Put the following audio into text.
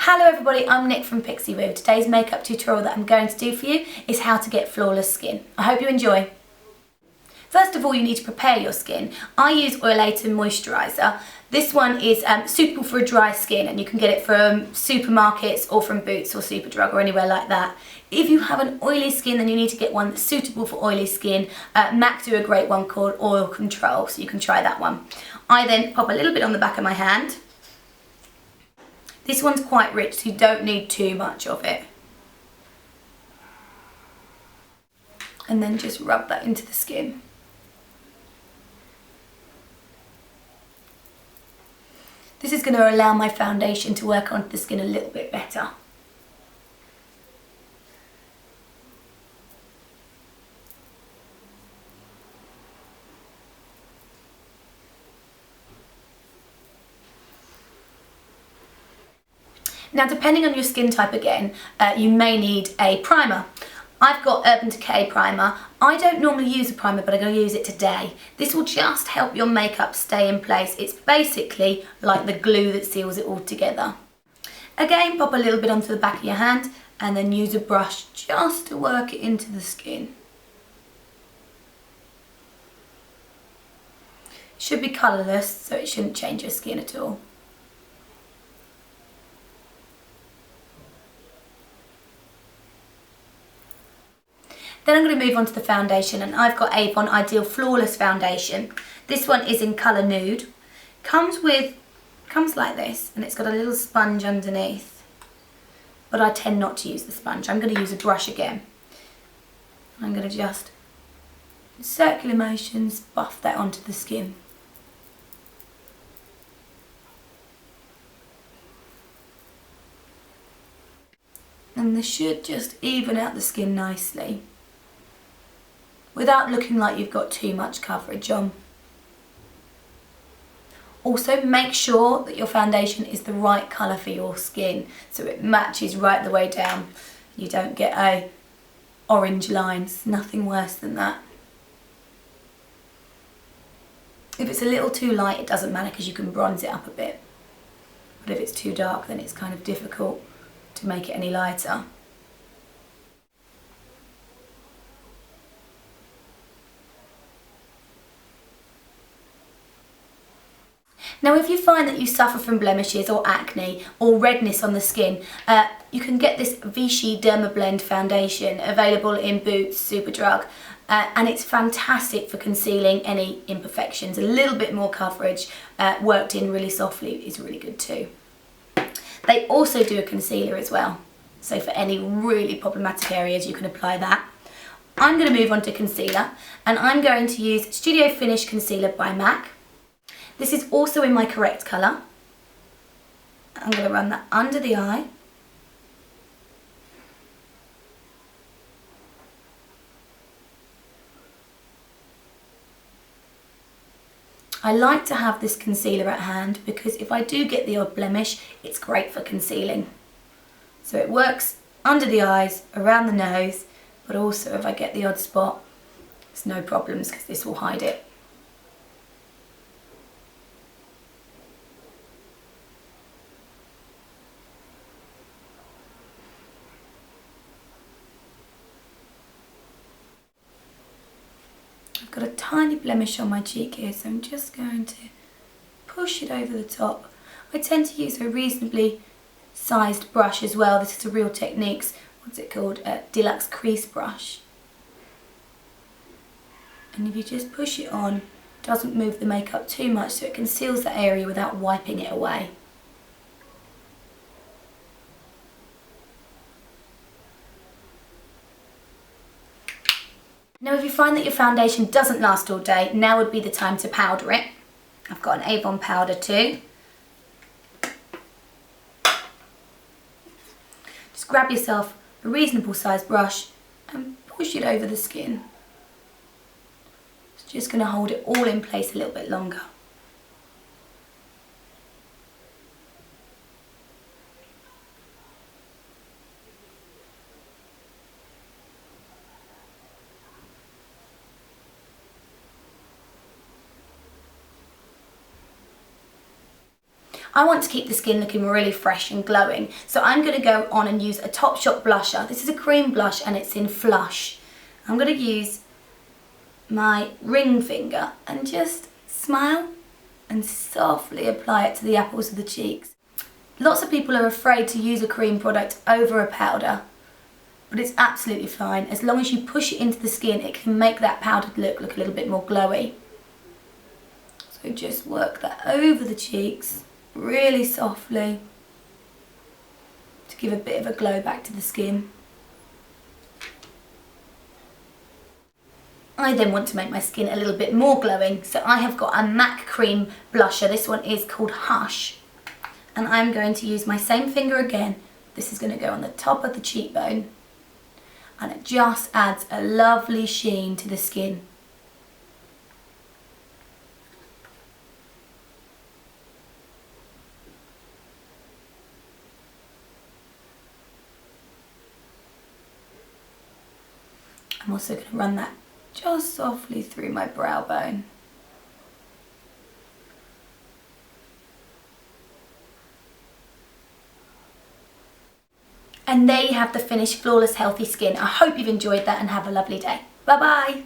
Hello everybody, I'm Nick from Pixie Woo. Today's makeup tutorial that I'm going to do for you is how to get flawless skin. I hope you enjoy. First of all, you need to prepare your skin. I use Oilator Moisturiser. This one is suitable for a dry skin and you can get it from supermarkets or from Boots or Superdrug or anywhere like that. If you have an oily skin, then you need to get one that's suitable for oily skin. MAC do a great one called Oil Control, so you can try that one. I then pop a little bit on the back of my hand. This one's quite rich, so you don't need too much of it. And then just rub that into the skin. This is going to allow my foundation to work onto the skin a little bit better. Now, depending on your skin type again, you may need a primer. I've got Urban Decay primer. I don't normally use a primer, but I'm going to use it today. This will just help your makeup stay in place. It's basically like the glue that seals it all together. Again, pop a little bit onto the back of your hand and then use a brush just to work it into the skin. It should be colourless, so it shouldn't change your skin at all. Then I'm going to move on to the foundation, and I've got Avon Ideal Flawless Foundation. This one is in colour nude. Comes like this, and it's got a little sponge underneath. But I tend not to use the sponge. I'm going to use a brush again. I'm going to just, in circular motions, buff that onto the skin. And this should just even out the skin nicely, without looking like you've got too much coverage on. Also, make sure that your foundation is the right colour for your skin, so it matches right the way down. You don't get a orange lines, nothing worse than that. If it's a little too light, it doesn't matter because you can bronze it up a bit. But if it's too dark, then it's kind of difficult to make it any lighter. Now, if you find that you suffer from blemishes or acne or redness on the skin, you can get this Vichy Dermablend foundation available in Boots, Superdrug, and it's fantastic for concealing any imperfections. A little bit more coverage worked in really softly is really good too. They also do a concealer as well, so for any really problematic areas you can apply that. I'm going to move on to concealer, and I'm going to use Studio Finish Concealer by MAC. This is also in my correct colour. I'm going to run that under the eye. I like to have this concealer at hand because if I do get the odd blemish, it's great for concealing. So it works under the eyes, around the nose, but also if I get the odd spot, it's no problems because this will hide it. I've got a tiny blemish on my cheek here, so I'm just going to push it over the top. I tend to use a reasonably sized brush as well. This is a Real Techniques, what's it called, a Deluxe Crease Brush. And if you just push it on, it doesn't move the makeup too much, so it conceals the area without wiping it away. Now, if you find that your foundation doesn't last all day, now would be the time to powder it. I've got an Avon powder too. Just grab yourself a reasonable sized brush and push it over the skin. It's just going to hold it all in place a little bit longer. I want to keep the skin looking really fresh and glowing, so I'm going to go on and use a Topshop blusher. This is a cream blush and it's in Flush. I'm going to use my ring finger and just smile and softly apply it to the apples of the cheeks. Lots of people are afraid to use a cream product over a powder, but it's absolutely fine. As long as you push it into the skin, it can make that powdered look a little bit more glowy. So just work that over the cheeks really softly to give a bit of a glow back to the skin. I then want to make my skin a little bit more glowing, so I have got a MAC cream blusher. This one is called Hush, and I'm going to use my same finger again. This is going to go on the top of the cheekbone, and it just adds a lovely sheen to the skin. I'm also going to run that just softly through my brow bone. And there you have the finished Flawless Healthy Skin. I hope you've enjoyed that and have a lovely day. Bye bye.